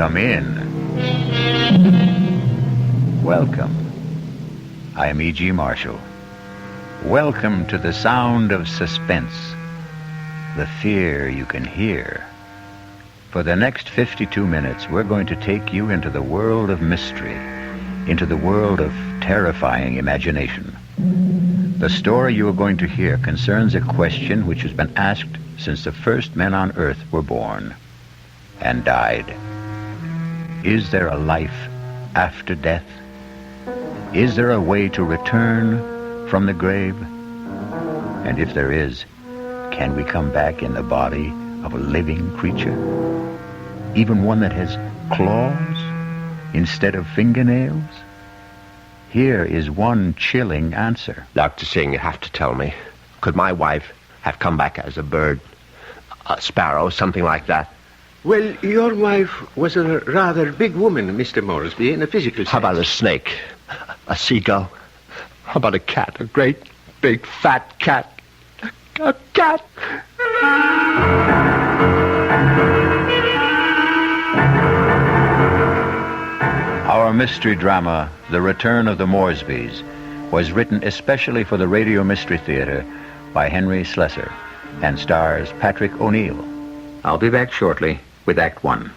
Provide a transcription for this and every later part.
come in. Welcome. I am E.G. Marshall. Welcome to the sound of suspense, the fear you can hear. For the next 52 minutes, we're going to take you into the world of mystery, into the world of terrifying imagination. The story you are going to hear concerns a question which has been asked since the first men on Earth were born and died. Is there a life after death? Is there a way to return from the grave? And if there is, can we come back in the body of a living creature? Even one that has claws instead of fingernails? Here is one chilling answer. Dr. Singh, you have to tell me. Could my wife have come back as a bird? A sparrow, something like that? Well, your wife was a rather big woman, Mr. Moresby, in a physical sense. How about a snake? A seagull? How about a cat? A great, big, fat cat? A cat! Our mystery drama, The Return of the Moresbys, was written especially for the Radio Mystery Theater by Henry Slesar and stars Patrick O'Neill. I'll be back shortly with Act One.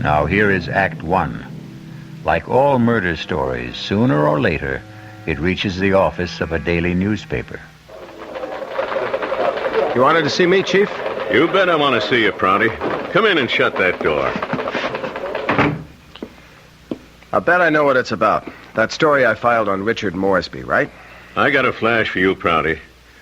Now here is Act One. Like all murder stories, sooner or later, it reaches the office of a daily newspaper. You wanted to see me, Chief? You bet I want to see you, Prouty. Come in and shut that door. I bet I know what it's about. That story I filed on Richard Moresby, right? I got a flash for you, Prouty.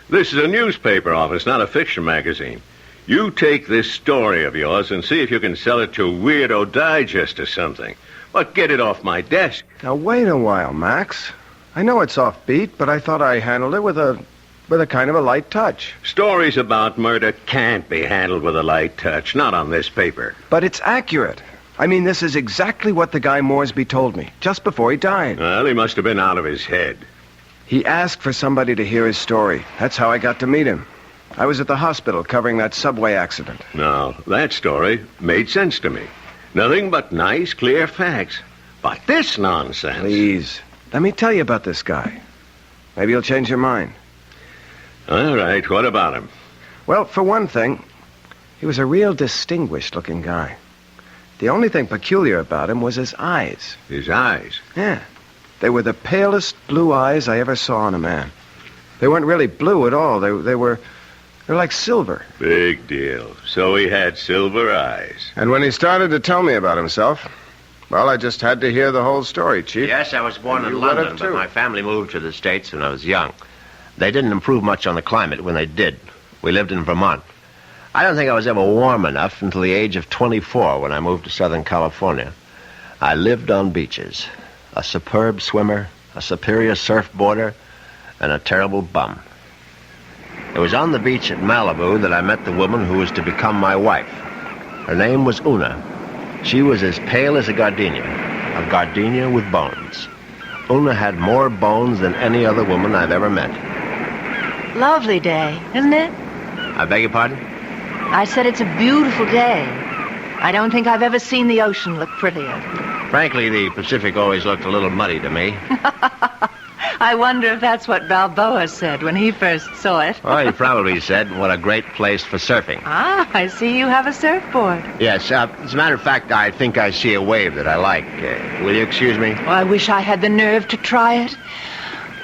This is a newspaper office, not a fiction magazine. You take this story of yours and see if you can sell it to Weirdo Digest or something. But get it off my desk. Now, wait a while, Max. I know it's offbeat, but I thought I handled it with a kind of a light touch. Stories about murder can't be handled with a light touch, not on this paper. But it's accurate. I mean, this is exactly what the guy Moresby told me, just before he died. Well, he must have been out of his head. He asked for somebody to hear his story. That's how I got to meet him. I was at the hospital covering that subway accident. Now, that story made sense to me. Nothing but nice, clear facts. But this nonsense... Please, let me tell you about this guy. Maybe you'll change your mind. All right, what about him? Well, for one thing, he was a real distinguished-looking guy. The only thing peculiar about him was his eyes. His eyes? Yeah. They were the palest blue eyes I ever saw on a man. They weren't really blue at all. They were like silver. Big deal. So he had silver eyes. And when he started to tell me about himself, well, I just had to hear the whole story, Chief. Yes, I was born in You would London, have, but too. my family moved to the States when I was young. They didn't improve much on the climate when they did. We lived in Vermont. I don't think I was ever warm enough until the age of 24 when I moved to Southern California. I lived on beaches. A superb swimmer, a superior surfboarder, and a terrible bum. It was on the beach at Malibu that I met the woman who was to become my wife. Her name was Una. She was as pale as a gardenia with bones. Una had more bones than any other woman I've ever met. Lovely day, isn't it? I beg your pardon? I said it's a beautiful day. I don't think I've ever seen the ocean look prettier. Frankly, the Pacific always looked a little muddy to me. I wonder if that's what Balboa said when he first saw it. Well, he probably said, what a great place for surfing. Ah, I see you have a surfboard. Yes, as a matter of fact, I think I see a wave that I like. Will you excuse me? Oh, I wish I had the nerve to try it.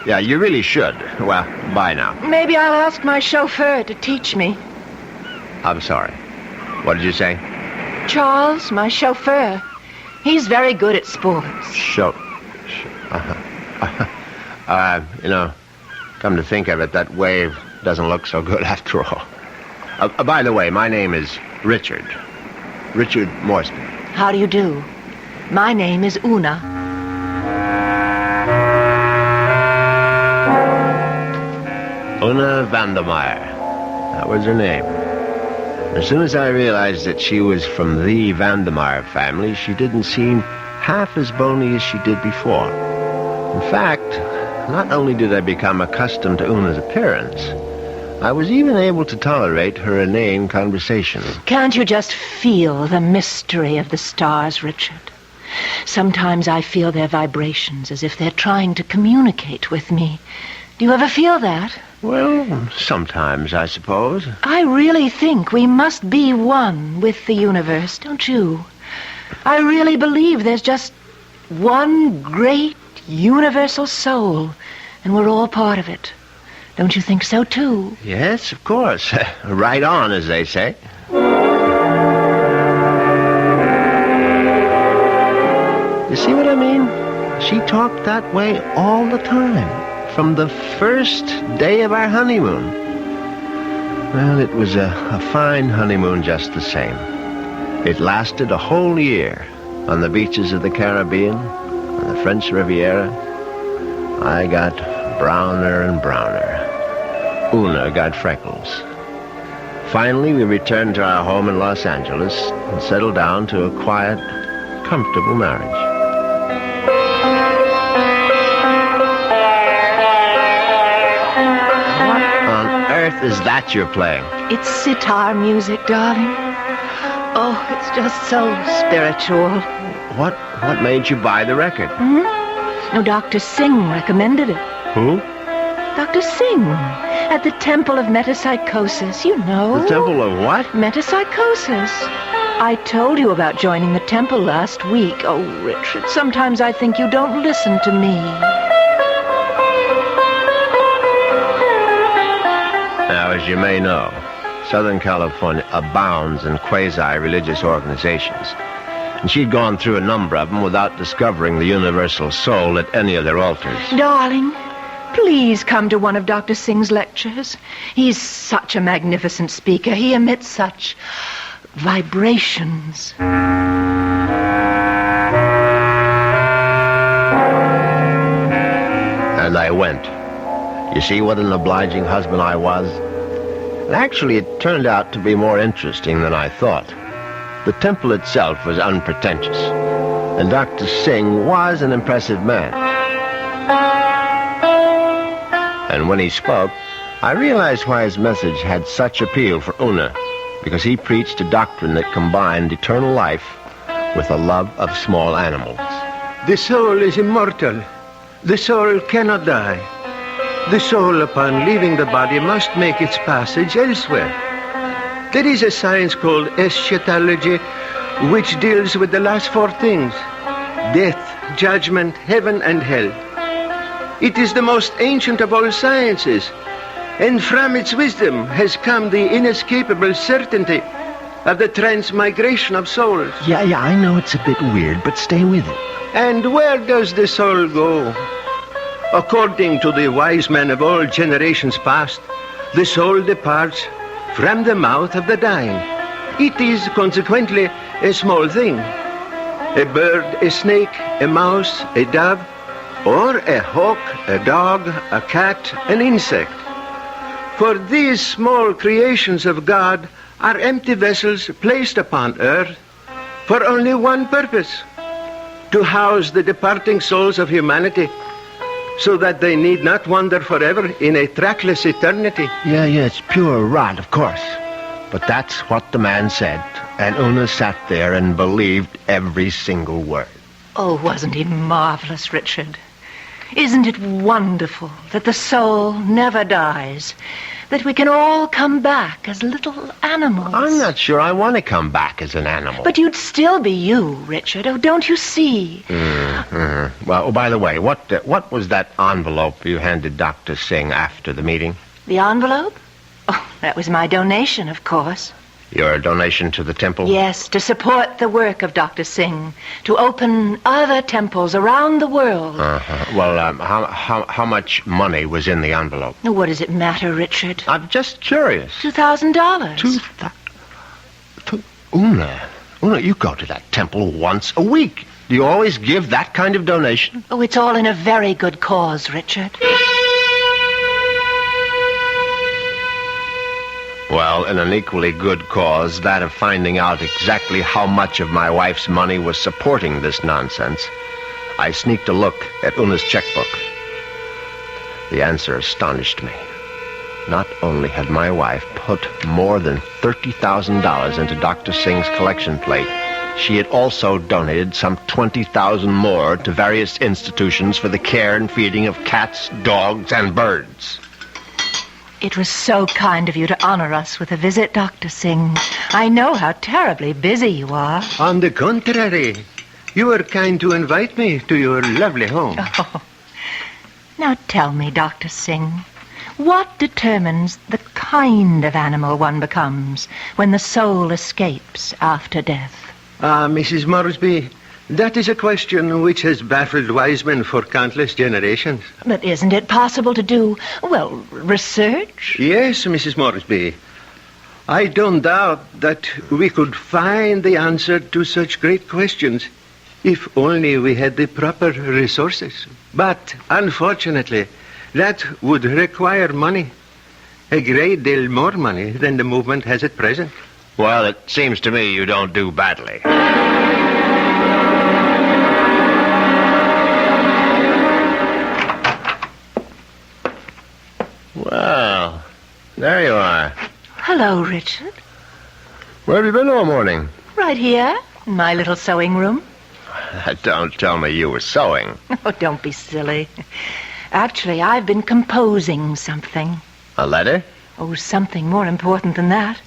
Yeah, you really should. Well, bye now. Maybe I'll ask my chauffeur to teach me. I'm sorry. What did you say? Charles, my chauffeur. He's very good at sports. Come to think of it, that wave doesn't look so good after all. By the way, my name is Richard. Richard Moresby. How do you do? My name is Una. Una Vandermeyer. That was her name. As soon as I realized that she was from the Vandermeyer family, she didn't seem half as bony as she did before. In fact, not only did I become accustomed to Una's appearance, I was even able to tolerate her inane conversation. Can't you just feel the mystery of the stars, Richard? Sometimes I feel their vibrations as if they're trying to communicate with me. Do you ever feel that? Well, sometimes, I suppose. I really think we must be one with the universe, don't you? I really believe there's just one great universal soul, and we're all part of it. Don't you think so, too? Yes, of course. Right on, as they say. You see what I mean? She talked that way all the time, from the first day of our honeymoon. Well, it was a fine honeymoon just the same. It lasted a whole year on the beaches of the Caribbean, on the French Riviera. I got browner and browner. Una got freckles. Finally, we returned to our home in Los Angeles and settled down to a quiet, comfortable marriage. Is that you're playing? It's sitar music, darling. Oh, it's just so spiritual. What made you buy the record? No, Dr. Singh recommended it. Who? Dr. Singh, at the Temple of Metapsychosis, you know. The Temple of what? Metapsychosis. I told you about joining the temple last week. Oh, Richard, sometimes I think you don't listen to me. Now, as you may know, Southern California abounds in quasi-religious organizations. And she'd gone through a number of them without discovering the universal soul at any of their altars. Darling, please come to one of Dr. Singh's lectures. He's such a magnificent speaker. He emits such vibrations. And I went. You see what an obliging husband I was? Actually, it turned out to be more interesting than I thought. The temple itself was unpretentious, and Dr. Singh was an impressive man. And when he spoke, I realized why his message had such appeal for Una, because he preached a doctrine that combined eternal life with a love of small animals. The soul is immortal. The soul cannot die. The soul, upon leaving the body, must make its passage elsewhere. There is a science called eschatology, which deals with the last four things: death, judgment, heaven, and hell. It is the most ancient of all sciences, and from its wisdom has come the inescapable certainty of the transmigration of souls. Yeah, I know it's a bit weird, but stay with it. And where does the soul go? According to the wise men of all generations past, the soul departs from the mouth of the dying. It is consequently a small thing. A bird, a snake, a mouse, a dove, or a hawk, a dog, a cat, an insect. For these small creations of God are empty vessels placed upon earth for only one purpose: to house the departing souls of humanity, so that they need not wander forever in a trackless eternity. Yeah, it's pure rot, of course. But that's what the man said, and Una sat there and believed every single word. Oh, wasn't he marvelous, Richard? Isn't it wonderful that the soul never dies, that we can all come back as little animals? I'm not sure I want to come back as an animal. But you'd still be you, Richard. Oh, don't you see? Well, by the way, what was that envelope you handed Dr. Singh after the meeting? The envelope? Oh, that was my donation, of course. Your donation to the temple? Yes, to support the work of Dr. Singh, to open other temples around the world. Well, how much money was in the envelope? What does it matter, Richard? I'm just curious. $2,000. Una, you go to that temple once a week. Do you always give that kind of donation? Oh, it's all in a very good cause, Richard. Well, in an equally good cause, that of finding out exactly how much of my wife's money was supporting this nonsense, I sneaked a look at Una's checkbook. The answer astonished me. Not only had my wife put more than $30,000 into Dr. Singh's collection plate, she had also donated some $20,000 more to various institutions for the care and feeding of cats, dogs, and birds. It was so kind of you to honor us with a visit, Dr. Singh. I know how terribly busy you are. On the contrary, you were kind to invite me to your lovely home. Oh. Now tell me, Dr. Singh, what determines the kind of animal one becomes when the soul escapes after death? Mrs. Moresby, that is a question which has baffled wise men for countless generations. But isn't it possible to do, well, research? Yes, Mrs. Moresby. I don't doubt that we could find the answer to such great questions if only we had the proper resources. But, unfortunately, that would require money. A great deal more money than the movement has at present. Well, it seems to me you don't do badly. Well, there you are. Hello, Richard. Where have you been all morning? Right here, in my little sewing room. Don't tell me you were sewing. Oh, don't be silly. Actually, I've been composing something. A letter? Oh, something more important than that.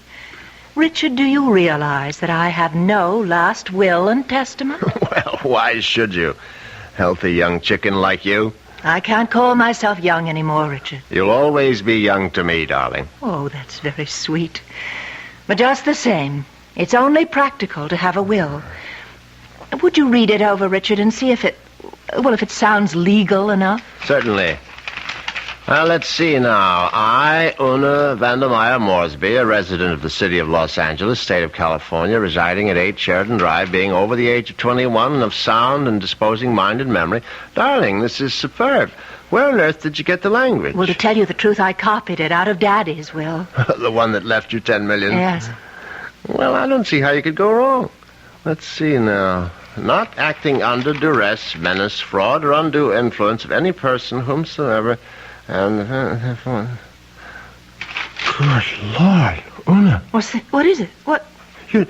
Richard, do you realize that I have no last will and testament? Well, why should you? Healthy young chicken like you. I can't call myself young anymore, Richard. You'll always be young to me, darling. Oh, that's very sweet. But just the same, it's only practical to have a will. Would you read it over, Richard, and see if it sounds legal enough? Certainly. Well, let's see now. I, Una Vandermeyer Moresby, a resident of the city of Los Angeles, state of California, residing at 8 Sheridan Drive, being over the age of 21 and of sound and disposing mind and memory. Darling, this is superb. Where on earth did you get the language? Well, to tell you the truth, I copied it out of Daddy's will. The one that left you $10 million? Yes. Well, I don't see how you could go wrong. Let's see now. Not acting under duress, menace, fraud, or undue influence of any person whomsoever... And, good Lord, Una. What is it? What? You're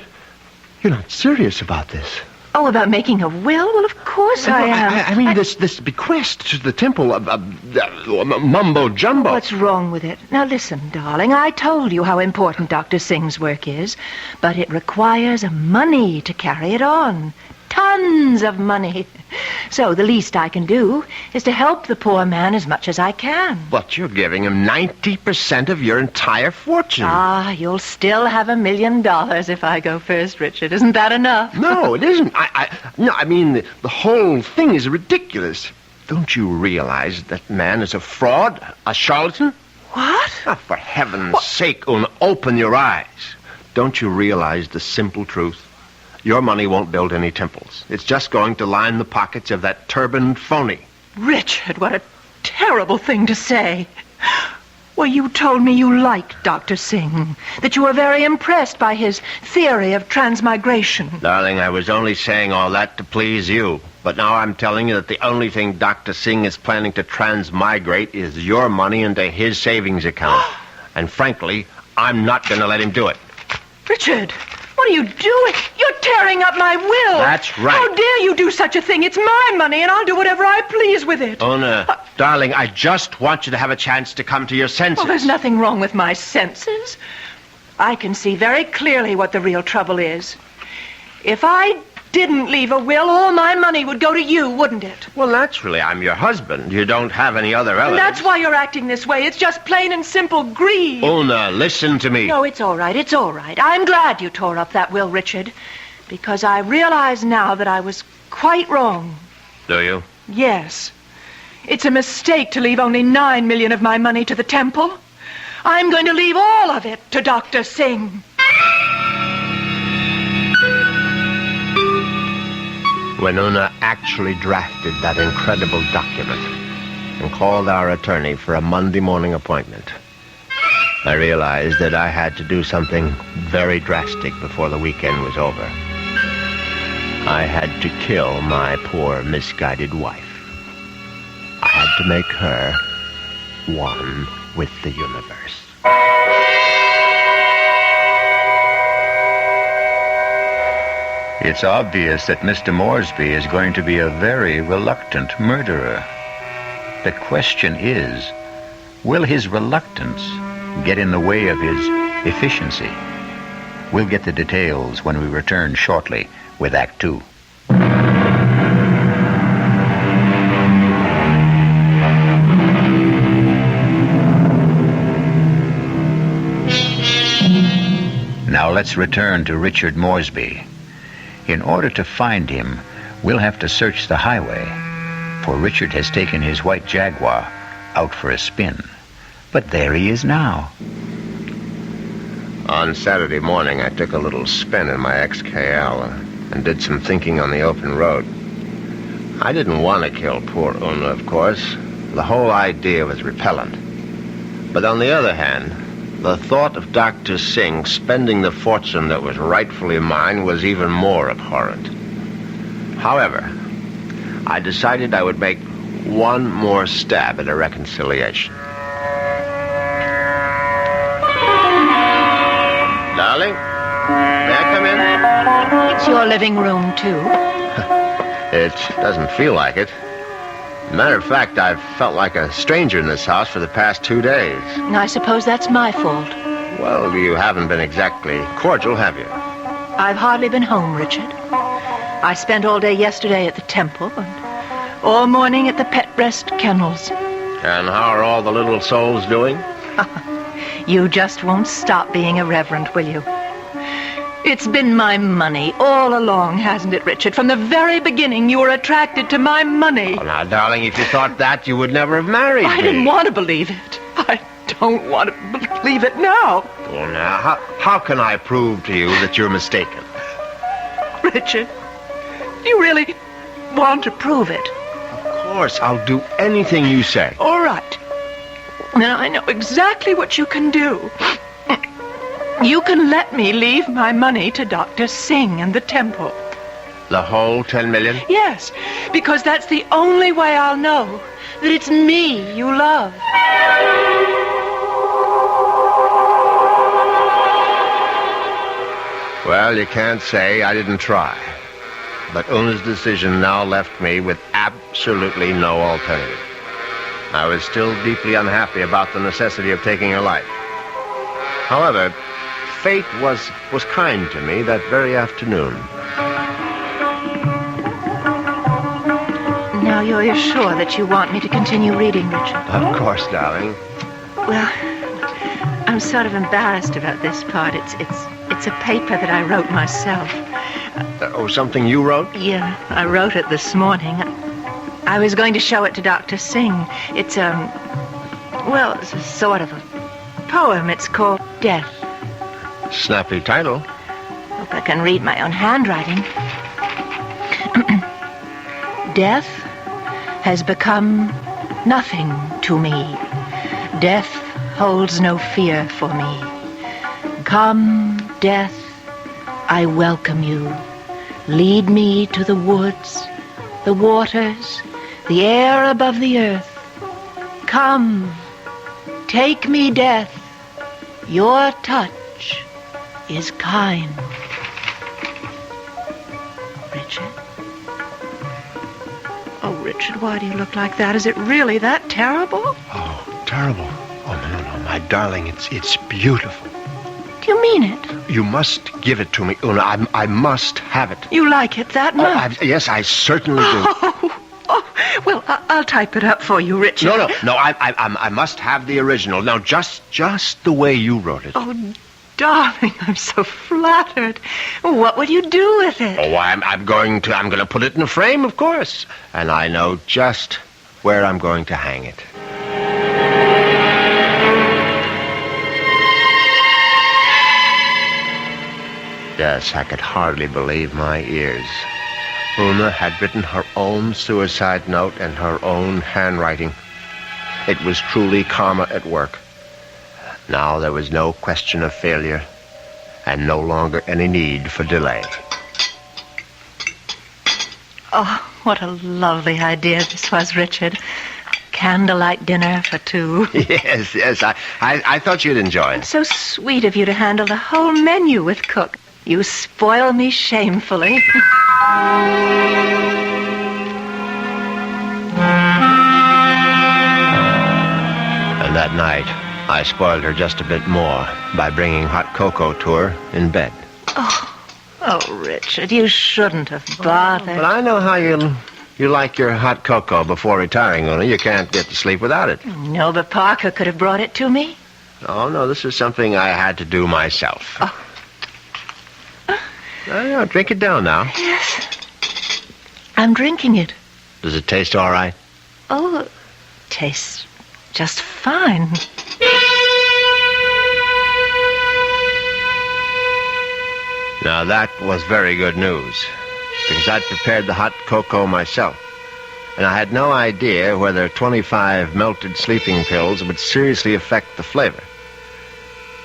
not serious about this. Oh, about making a will? Well, of course I am. I mean, this bequest to the temple, mumbo-jumbo. What's wrong with it? Now, listen, darling, I told you how important Dr. Singh's work is, but it requires money to carry it on. Tons of money. So the least I can do is to help the poor man as much as I can. But you're giving him 90% of your entire fortune. You'll still have $1 million if I go first, Richard. Isn't that enough? No, it isn't. I mean, the whole thing is ridiculous. Don't you realize that man is a fraud, a charlatan? What? Oh, for heaven's sake, Una, open your eyes. Don't you realize the simple truth? Your money won't build any temples. It's just going to line the pockets of that turbaned phony. Richard, what a terrible thing to say. Well, you told me you liked Dr. Singh, that you were very impressed by his theory of transmigration. Darling, I was only saying all that to please you. But now I'm telling you that the only thing Dr. Singh is planning to transmigrate is your money into his savings account. And frankly, I'm not going to let him do it. Richard, what are you doing? You're tearing up my will. That's right. How dare you do such a thing? It's my money, and I'll do whatever I please with it. Una, darling, I just want you to have a chance to come to your senses. Well, there's nothing wrong with my senses. I can see very clearly what the real trouble is. If I didn't leave a will, all my money would go to you, wouldn't it? Well, naturally, I'm your husband. You don't have any other relatives. And that's why you're acting this way. It's just plain and simple greed. Una, listen to me. No, it's all right. It's all right. I'm glad you tore up that will, Richard, because I realize now that I was quite wrong. Do you? Yes. It's a mistake to leave only $9 million of my money to the temple. I'm going to leave all of it to Dr. Singh. When Una actually drafted that incredible document and called our attorney for a Monday morning appointment, I realized that I had to do something very drastic before the weekend was over. I had to kill my poor, misguided wife. I had to make her one with the universe. It's obvious that Mr. Moresby is going to be a very reluctant murderer. The question is, will his reluctance get in the way of his efficiency? We'll get the details when we return shortly with Act 2. Now let's return to Richard Moresby. In order to find him, we'll have to search the highway, for Richard has taken his white Jaguar out for a spin. But there he is now. On Saturday morning, I took a little spin in my XKL and did some thinking on the open road. I didn't want to kill poor Una, of course. The whole idea was repellent. But on the other hand, the thought of Dr. Singh spending the fortune that was rightfully mine was even more abhorrent. However, I decided I would make one more stab at a reconciliation. Darling, may I come in? It's your living room, too. It doesn't feel like it. Matter of fact, I've felt like a stranger in this house for the past 2 days. I suppose that's my fault. Well, you haven't been exactly cordial, have you? I've hardly been home, Richard. I spent all day yesterday at the temple and all morning at the pet breast kennels. And how are all the little souls doing? You just won't stop being irreverent, will you? It's been my money all along, hasn't it, Richard? From the very beginning, you were attracted to my money. Oh, now, darling, if you thought that, you would never have married me. I didn't want to believe it. I don't want to believe it now. Well, now, how can I prove to you that you're mistaken? Richard, do you really want to prove it? Of course, I'll do anything you say. All right. Then I know exactly what you can do. You can let me leave my money to Dr. Singh and the temple. The whole 10 million? Yes, because that's the only way I'll know that it's me you love. Well, you can't say I didn't try. But Una's decision now left me with absolutely no alternative. I was still deeply unhappy about the necessity of taking her life. However, fate was kind to me that very afternoon. Now you're sure that you want me to continue reading, Richard? Of course, darling. Well, I'm sort of embarrassed about this part. It's a paper that I wrote myself. Something you wrote? Yeah, I wrote it this morning. I was going to show it to Dr. Singh. It's it's a sort of a poem. It's called Death. Snappy title. Hope I can read my own handwriting. Death has become nothing to me. Death holds no fear for me. Come, death, I welcome you. Lead me to the woods, the waters, the air above the earth. Come, take me, death. Your touch is kind. Richard? Oh, Richard, why do you look like that? Is it really that terrible? Oh, terrible. Oh, no, my darling, it's beautiful. Do you mean it? You must give it to me, Una. I must have it. You like it that much? Yes, I certainly do. Well, I'll type it up for you, Richard. No, I must have the original. Now, just the way you wrote it. Oh, darling, I'm so flattered. What would you do with it? Oh, I'm going to put it in a frame, of course. And I know just where I'm going to hang it. Yes, I could hardly believe my ears. Una had written her own suicide note in her own handwriting. It was truly karma at work. Now there was no question of failure, and no longer any need for delay. Oh, what a lovely idea this was, Richard. Candlelight dinner for two. Yes, I thought you'd enjoy it. So sweet of you to handle the whole menu with Cook. You spoil me shamefully. And that night, I spoiled her just a bit more by bringing hot cocoa to her in bed. Oh, Richard, you shouldn't have bothered. But I know how you like your hot cocoa before retiring, Una. You can't get to sleep without it. No, but Parker could have brought it to me. Oh, no, this is something I had to do myself. Oh, drink it down now. Yes. I'm drinking it. Does it taste all right? Oh, it tastes just fine. Now, that was very good news, because I'd prepared the hot cocoa myself, and I had no idea whether 25 melted sleeping pills would seriously affect the flavor.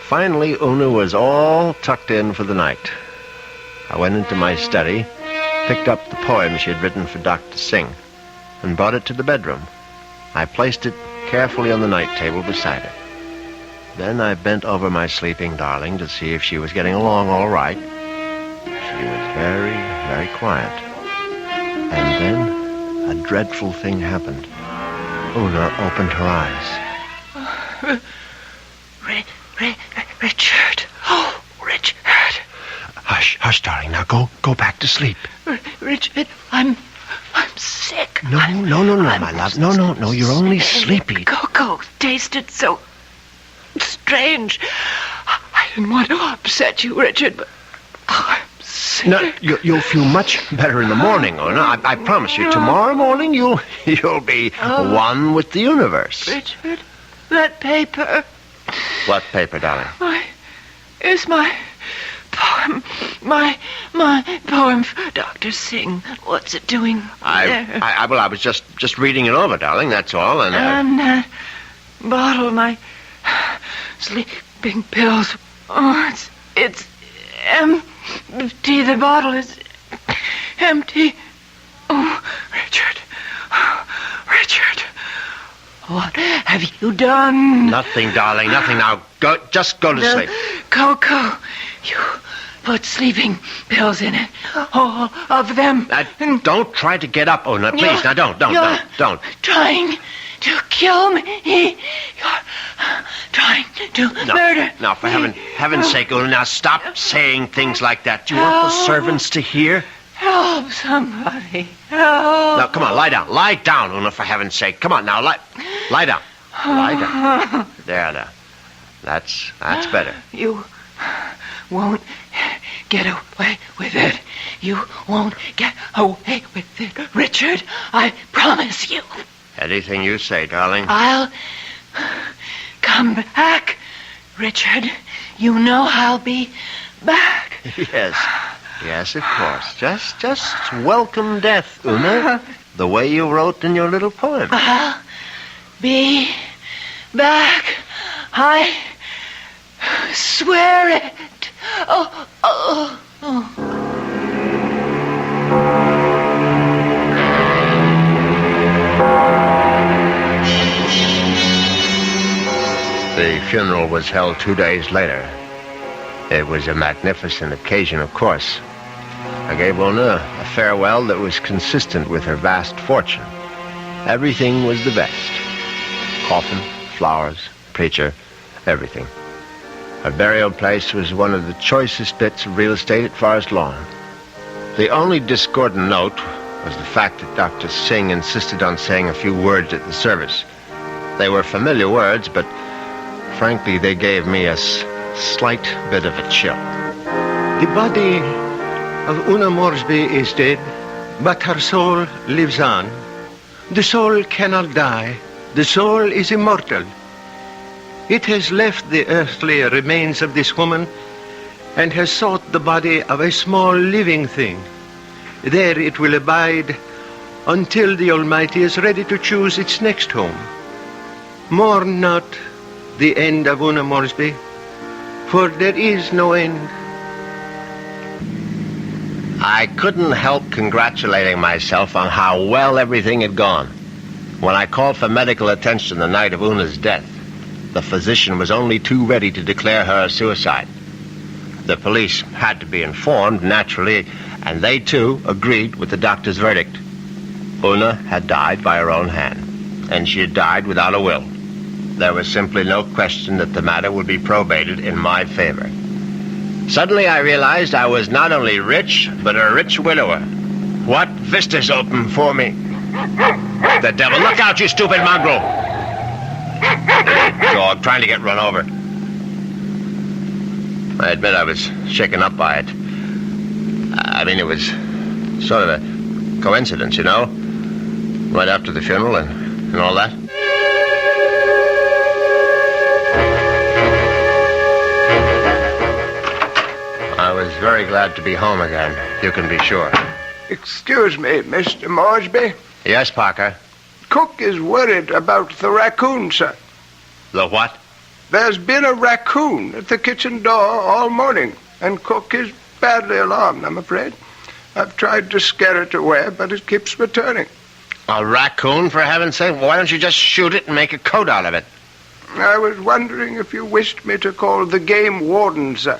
Finally, Una was all tucked in for the night. I went into my study, picked up the poem she had written for Dr. Singh, and brought it to the bedroom. I placed it carefully on the night table beside her. Then I bent over my sleeping darling to see if she was getting along all right. She was very, very quiet. And then a dreadful thing happened. Una opened her eyes. Richard. Oh, Richard. Hush, darling. Now go back to sleep. Richard, I'm sick. No, my love. No, you're only sleepy. Cocoa tasted so strange. I didn't want to upset you, Richard, but I'm sick. No, you'll feel much better in the morning, Una. I promise you. Tomorrow morning, you'll be one with the universe. Richard, that paper. What paper, darling? Is my poem. My poem for Dr. Singh. What's it doing there? I was just reading it over, darling, that's all, and that bottle, my sleeping pills. Oh, it's empty. The bottle is empty. Oh, Richard. What have you done? Nothing, darling, nothing. Now, just go to sleep. Cocoa. You put sleeping pills in it. All of them. Don't try to get up, Una, please. Now, don't. Trying to kill me. You're trying to murder. No, for heaven's sake, Una, now stop saying things like that. Do you want the servants to hear? Help somebody. Help. Now, come on, lie down. Lie down, Una, for heaven's sake. Come on, now, lie down. Lie down. There. That's better. You won't get away with it. You won't get away with it, Richard. I promise you. Anything you say, darling. I'll come back, Richard. You know I'll be back. Yes, of course. Just welcome death, Una. The way you wrote in your little poem. I'll be back. I swear it. Oh. The funeral was held 2 days later. It was a magnificent occasion, of course. I gave Una a farewell that was consistent with her vast fortune. Everything was the best. Coffin, flowers, preacher, everything. Her burial place was one of the choicest bits of real estate at Forest Lawn. The only discordant note was the fact that Dr. Singh insisted on saying a few words at the service. They were familiar words, but frankly, they gave me a slight bit of a chill. The body of Una Moresby is dead, but her soul lives on. The soul cannot die. The soul is immortal. It has left the earthly remains of this woman and has sought the body of a small living thing. There it will abide until the Almighty is ready to choose its next home. Mourn not, the end of Una Moresby? For there is no end. I couldn't help congratulating myself on how well everything had gone. When I called for medical attention the night of Una's death, the physician was only too ready to declare her a suicide. The police had to be informed, naturally, and they, too, agreed with the doctor's verdict. Una had died by her own hand, and she had died without a will. There was simply no question that the matter would be probated in my favor. Suddenly I realized I was not only rich, but a rich widower. What vistas opened for me? The devil! Look out, you stupid mongrel! Little dog trying to get run over. I admit I was shaken up by it. It was sort of a coincidence, you know? Right after the funeral and all that. I was very glad to be home again, you can be sure. Excuse me, Mr. Moresby. Yes, Parker? Cook is worried about the raccoon, sir. The what? There's been a raccoon at the kitchen door all morning, and Cook is badly alarmed, I'm afraid. I've tried to scare it away, but it keeps returning. A raccoon, for heaven's sake? Why don't you just shoot it and make a coat out of it? I was wondering if you wished me to call the game warden, sir.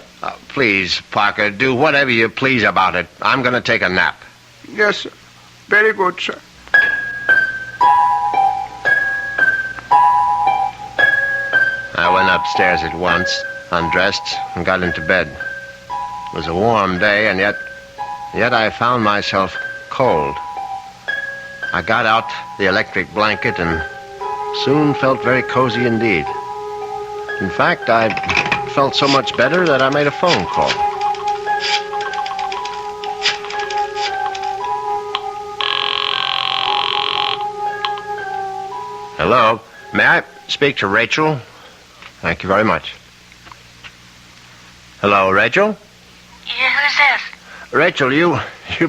Please, Parker, do whatever you please about it. I'm going to take a nap. Yes, sir. Very good, sir. I went upstairs at once, undressed, and got into bed. It was a warm day, and yet I found myself cold. I got out the electric blanket and soon felt very cozy indeed. In fact, I felt so much better that I made a phone call. Hello, may I speak to Rachel? Thank you very much. Hello, Rachel? Yeah, who's this? Rachel, you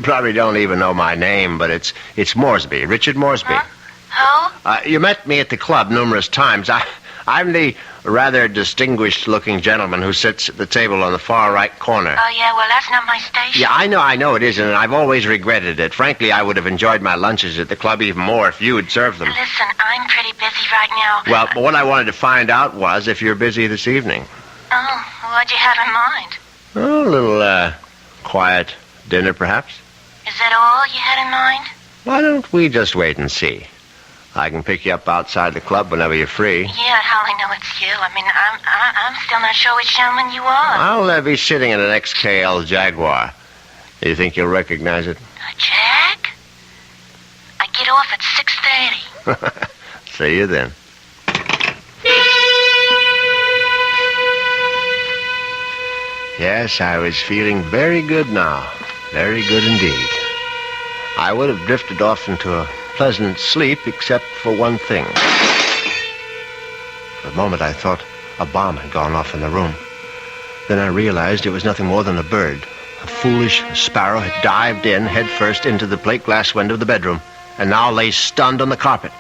probably don't even know my name, but it's Moresby, Richard Moresby. Huh? Who? You met me at the club numerous times. I'm the rather distinguished-looking gentleman who sits at the table on the far right corner. Oh, yeah, well, that's not my station. Yeah, I know it isn't, and I've always regretted it. Frankly, I would have enjoyed my lunches at the club even more if you had served them. Listen, I'm pretty busy right now. Well, what I wanted to find out was if you're busy this evening. Oh, what'd you have in mind? Oh, a little, quiet dinner, perhaps? Is that all you had in mind? Why don't we just wait and see? I can pick you up outside the club whenever you're free. Yeah, how I know it's you. I'm still not sure which gentleman you are. I'll be sitting in an XKL Jaguar. Do you think you'll recognize it? A Jag? I get off at 6:30. See you then. Yes, I was feeling very good now. Very good indeed. I would have drifted off into a pleasant sleep except for one thing. For a moment I thought a bomb had gone off in the room. Then I realized it was nothing more than a bird. A foolish sparrow had dived in headfirst into the plate glass window of the bedroom and now lay stunned on the carpet.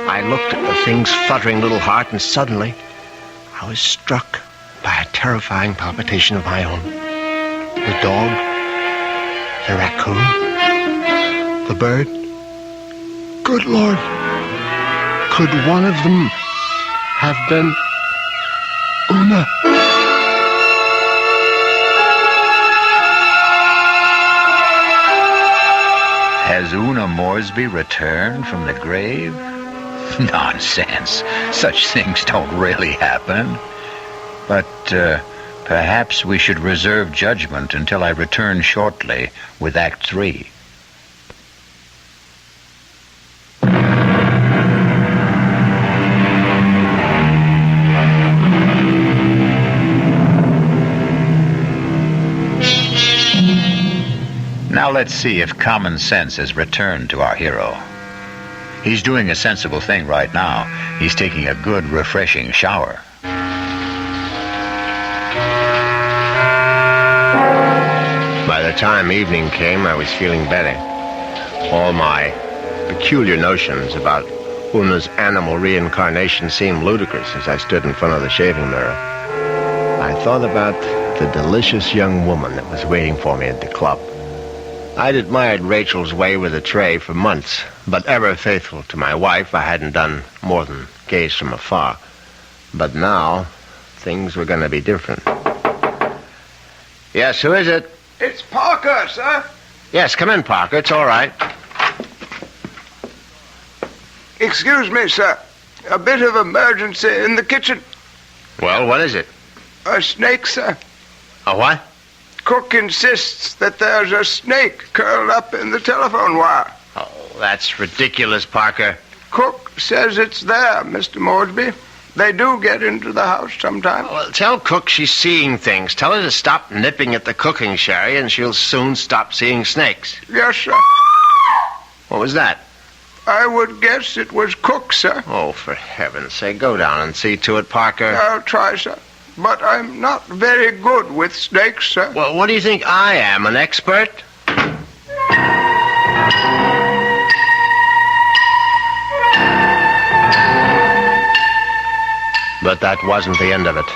I looked at the thing's fluttering little heart, and suddenly I was struck by a terrifying palpitation of my own. The dog, the raccoon, the bird. Good Lord, could one of them have been Una? Has Una Moresby returned from the grave? Nonsense. Such things don't really happen. But perhaps we should reserve judgment until I return shortly with Act 3. Now let's see if common sense has returned to our hero. He's doing a sensible thing right now. He's taking a good, refreshing shower. By the time evening came, I was feeling better. All my peculiar notions about Una's animal reincarnation seemed ludicrous as I stood in front of the shaving mirror. I thought about the delicious young woman that was waiting for me at the club. I'd admired Rachel's way with a tray for months, but ever faithful to my wife, I hadn't done more than gaze from afar. But now, things were going to be different. Yes, who is it? It's Parker, sir. Yes, come in, Parker. It's all right. Excuse me, sir. A bit of emergency in the kitchen. Well, what is it? A snake, sir. A what? Cook insists that there's a snake curled up in the telephone wire. Oh, that's ridiculous, Parker. Cook says it's there, Mr. Moresby. They do get into the house sometimes. Well, tell Cook she's seeing things. Tell her to stop nipping at the cooking sherry, and she'll soon stop seeing snakes. Yes, sir. What was that? I would guess it was Cook, sir. Oh, for heaven's sake, go down and see to it, Parker. I'll try, sir. But I'm not very good with snakes, sir. Well, what do you think I am, an expert? But that wasn't the end of it.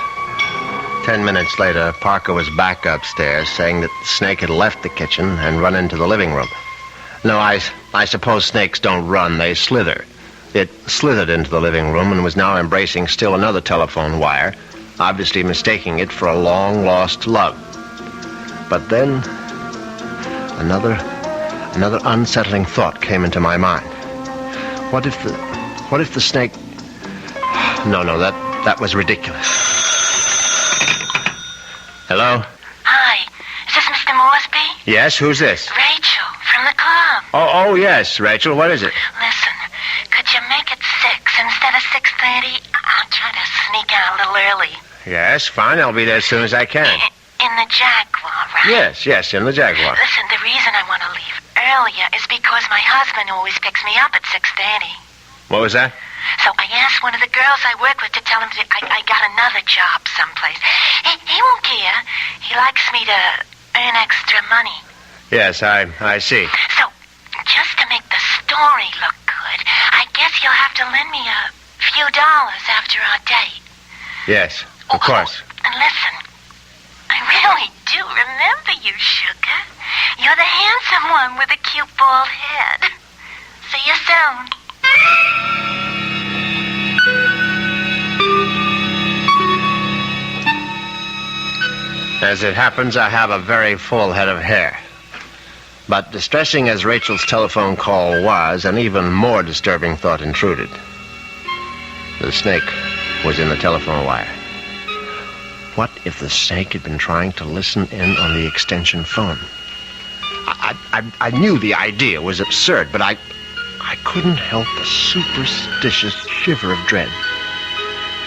10 minutes later, Parker was back upstairs saying that the snake had left the kitchen and run into the living room. No, I suppose snakes don't run, they slither. It slithered into the living room and was now embracing still another telephone wire, obviously mistaking it for a long-lost love. But then, another unsettling thought came into my mind. What if the snake... No, that was ridiculous. Hello? Hi, is this Mr. Moresby? Yes, who's this? Rachel, from the club. Oh, yes, Rachel, what is it? Listen, could you make it 6 instead of 6:30? I'll try to sneak out a little early. Yes, fine, I'll be there as soon as I can. In the Jaguar, right? Yes, in the Jaguar. Listen, the reason I want to leave earlier is because my husband always picks me up at 6:30. What was that? So I asked one of the girls I work with to tell him that I got another job someplace. He won't care. He likes me to earn extra money. Yes, I see. So, just to make the story look good, I guess you'll have to lend me a few dollars after our date. Yes, of course. And listen, I really do remember you, sugar. You're the handsome one with the cute bald head. See you soon. As it happens, I have a very full head of hair. But distressing as Rachel's telephone call was, an even more disturbing thought intruded. The snake was in the telephone wire. What if the snake had been trying to listen in on the extension phone? I knew the idea was absurd, but I couldn't help a superstitious shiver of dread.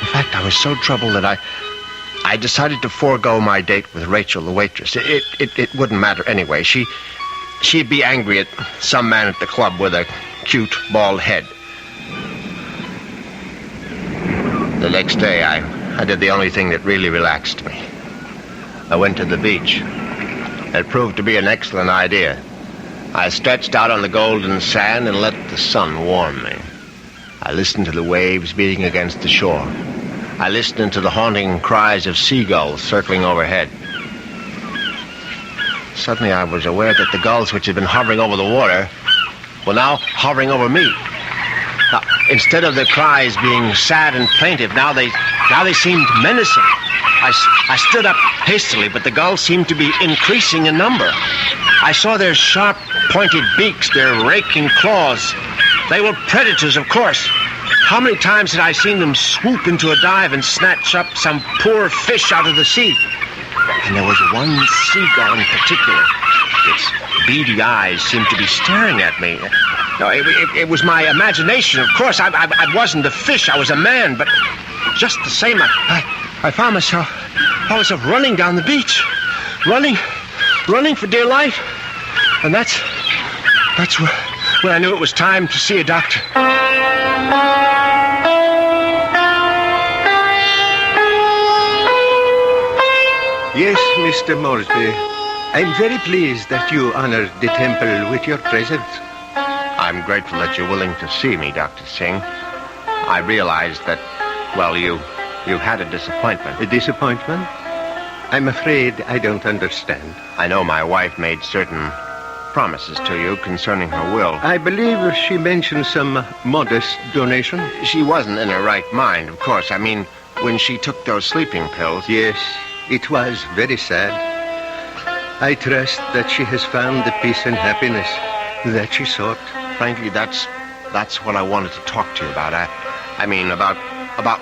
In fact, I was so troubled that I decided to forego my date with Rachel, the waitress. It wouldn't matter anyway. She'd be angry at some man at the club with a cute, bald head. The next day, I did the only thing that really relaxed me. I went to the beach. It proved to be an excellent idea. I stretched out on the golden sand and let the sun warm me. I listened to the waves beating against the shore. I listened to the haunting cries of seagulls circling overhead. Suddenly I was aware that the gulls which had been hovering over the water were now hovering over me. Now, instead of their cries being sad and plaintive, now they seemed menacing. I stood up hastily, but the gulls seemed to be increasing in number. I saw their sharp, pointed beaks, their raking claws. They were predators, of course. How many times had I seen them swoop into a dive and snatch up some poor fish out of the sea? And there was one seagull in particular. Its beady eyes seemed to be staring at me. No, it was my imagination, of course. I wasn't a fish. I was a man, but just the same, I found myself running down the beach. Running for dear life. And that's when I knew it was time to see a doctor. Yes, Mr. Moresby. I'm very pleased that you honored the temple with your presence. I I'm grateful that you're willing to see me, Dr. Singh. I realize that, well, you've had a disappointment. A disappointment? I'm afraid I don't understand. I know my wife made certain promises to you concerning her will. I believe she mentioned some modest donation. She wasn't in her right mind, of course. I mean, when she took those sleeping pills. Yes, it was very sad. I trust that she has found the peace and happiness that she sought. Frankly, that's what I wanted to talk to you about. I mean, about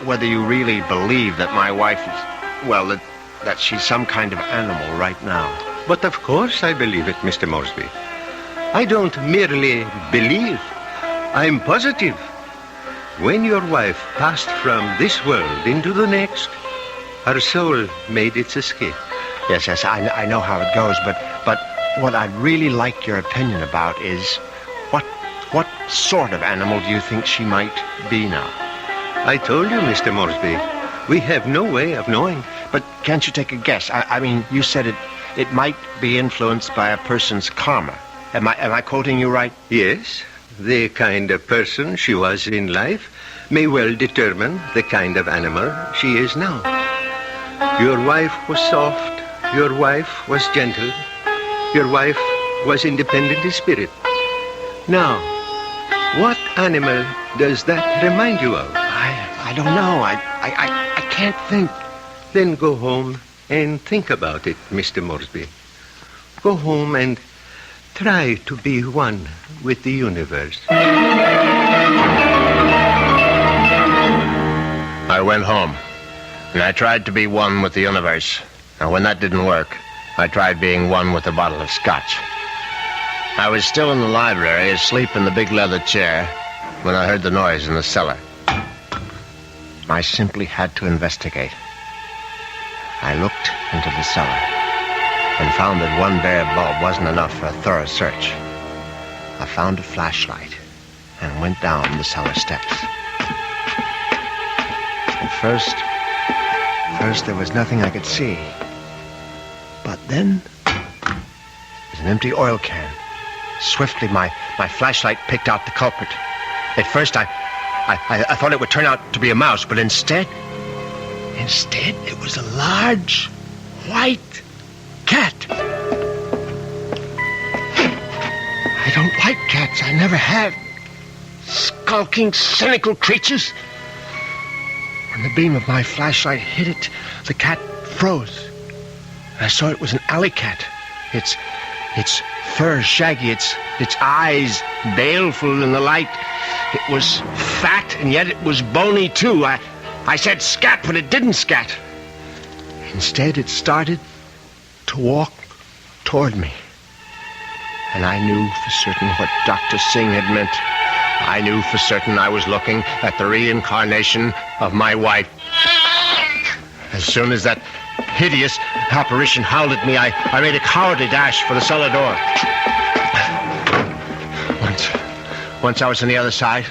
whether you really believe that my wife is, well, that she's some kind of animal right now. But of course I believe it, Mr. Moresby. I don't merely believe. I'm positive. When your wife passed from this world into the next, her soul made its escape. Yes, I know how it goes, but what I'd really like your opinion about is what sort of animal do you think she might be now? I told you, Mr. Moresby, we have no way of knowing. But can't you take a guess? I mean, you said it might be influenced by a person's karma. Am I quoting you right? Yes, the kind of person she was in life may well determine the kind of animal she is now. Your wife was soft. Your wife was gentle. Your wife was independent in spirit. Now, what animal does that remind you of? I don't know. I can't think. Then go home and think about it, Mr. Moresby. Go home and try to be one with the universe. I went home, and I tried to be one with the universe. Now, when that didn't work, I tried being one with a bottle of scotch. I was still in the library, asleep in the big leather chair, when I heard the noise in the cellar. I simply had to investigate. I looked into the cellar and found that one bare bulb wasn't enough for a thorough search. I found a flashlight and went down the cellar steps. At first there was nothing I could see. But then, there's an empty oil can. Swiftly, my flashlight picked out the culprit. At first, I thought it would turn out to be a mouse, but instead, it was a large, white cat. I don't like cats. I never have. Skulking, cynical creatures. When the beam of my flashlight hit it, the cat froze. I saw it was an alley cat. Its fur shaggy, its eyes baleful in the light. It was fat, and yet it was bony, too. I said scat, but it didn't scat. Instead, it started to walk toward me. And I knew for certain what Dr. Singh had meant. I knew for certain I was looking at the reincarnation of my wife. As soon as that hideous apparition howled at me, I made a cowardly dash for the cellar door. Once I was on the other side,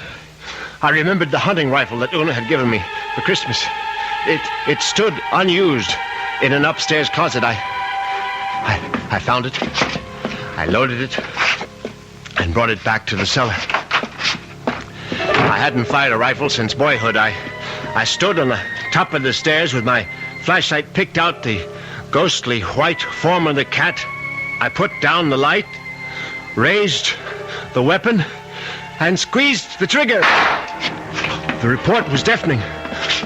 I remembered the hunting rifle that Una had given me for Christmas. It stood unused in an upstairs closet. I found it. I loaded it and brought it back to the cellar. I hadn't fired a rifle since boyhood. I stood on the top of the stairs with my flashlight, picked out the ghostly white form of the cat. I put down the light, raised the weapon, and squeezed the trigger. The report was deafening,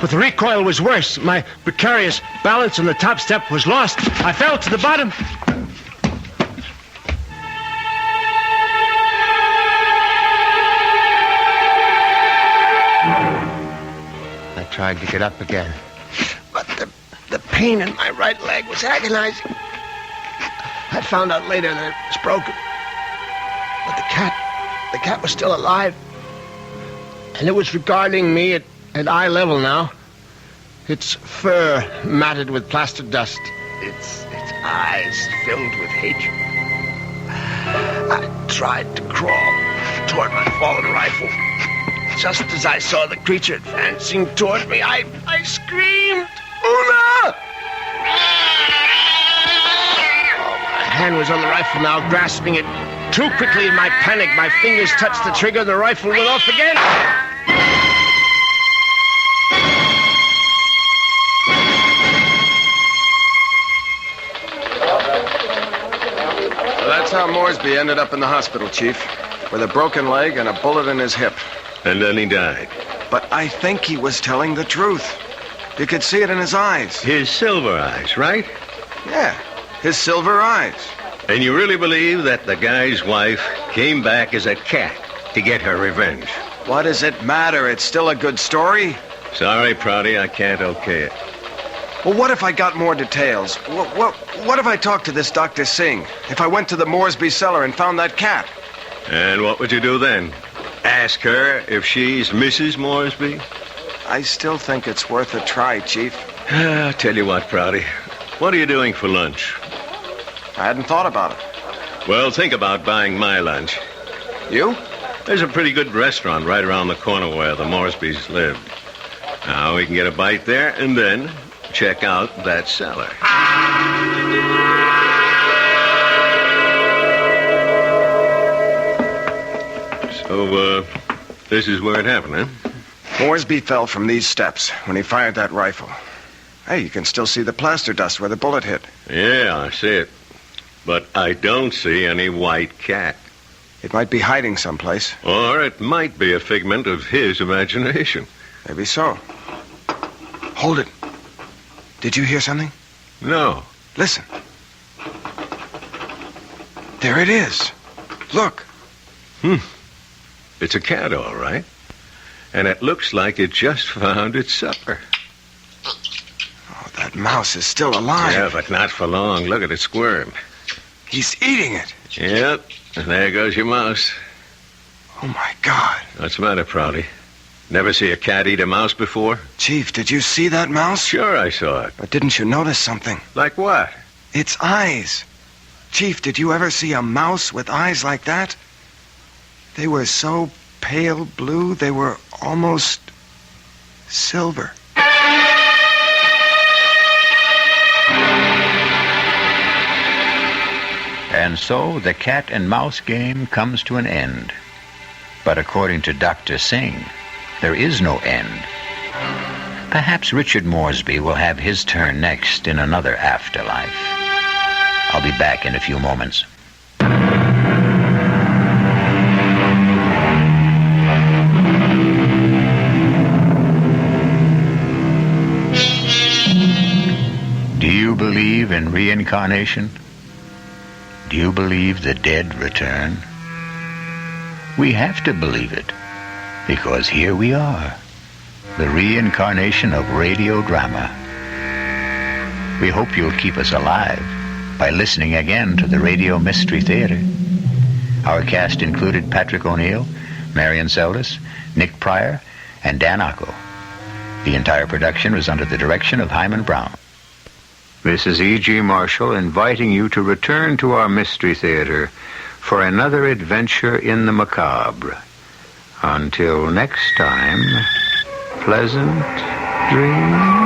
but the recoil was worse. My precarious balance on the top step was lost. I fell to the bottom. I tried to get up again, but the pain in my right leg was agonizing. I found out later that it was broken. But the cat was still alive. And it was regarding me at eye level now. Its fur matted with plaster dust. Its eyes filled with hatred. I tried to crawl toward my fallen rifle. Just as I saw the creature advancing toward me, I screamed, "Una!" Oh, my hand was on the rifle now, grasping it. Too quickly in my panic, my fingers touched the trigger and the rifle went off again. So that's how Moresby ended up in the hospital, Chief, with a broken leg and a bullet in his hip. And then he died. But I think he was telling the truth. You could see it in his eyes. His silver eyes, right? Yeah, his silver eyes. And you really believe that the guy's wife came back as a cat to get her revenge? What does it matter? It's still a good story. Sorry, Prouty, I can't okay it. Well, what if I got more details? What if I talked to this Dr. Singh? If I went to the Moresby cellar and found that cat? And what would you do then? Ask her if she's Mrs. Moresby? I still think it's worth a try, Chief. I'll tell you what, Prouty. What are you doing for lunch? I hadn't thought about it. Well, think about buying my lunch. You? There's a pretty good restaurant right around the corner where the Moresbys live. Now, we can get a bite there and then check out that cellar. So, this is where it happened, huh? Moresby fell from these steps when he fired that rifle. Hey, you can still see the plaster dust where the bullet hit. Yeah, I see it. But I don't see any white cat. It might be hiding someplace. Or it might be a figment of his imagination. Maybe so. Hold it. Did you hear something? No. Listen. There it is. Look. It's a cat, all right. And it looks like it just found its supper. Oh, that mouse is still alive. Yeah, but not for long. Look at it squirm. He's eating it. Yep. And there goes your mouse. Oh, my God. What's the matter, Prouty? Never see a cat eat a mouse before? Chief, did you see that mouse? Sure I saw it. But didn't you notice something? Like what? Its eyes. Chief, did you ever see a mouse with eyes like that? They were so pale blue, they were almost silver. And so the cat and mouse game comes to an end. But according to Dr. Singh, there is no end. Perhaps Richard Moresby will have his turn next in another afterlife. I'll be back in a few moments. Do you believe in reincarnation? Do you believe the dead return? We have to believe it, because here we are, the reincarnation of radio drama. We hope you'll keep us alive by listening again to the Radio Mystery Theater. Our cast included Patrick O'Neill, Marian Seldes, Nick Pryor, and Dan Ocko. The entire production was under the direction of Himan Brown. This is E.G. Marshall inviting you to return to our Mystery Theater for another adventure in the macabre. Until next time, pleasant dreams.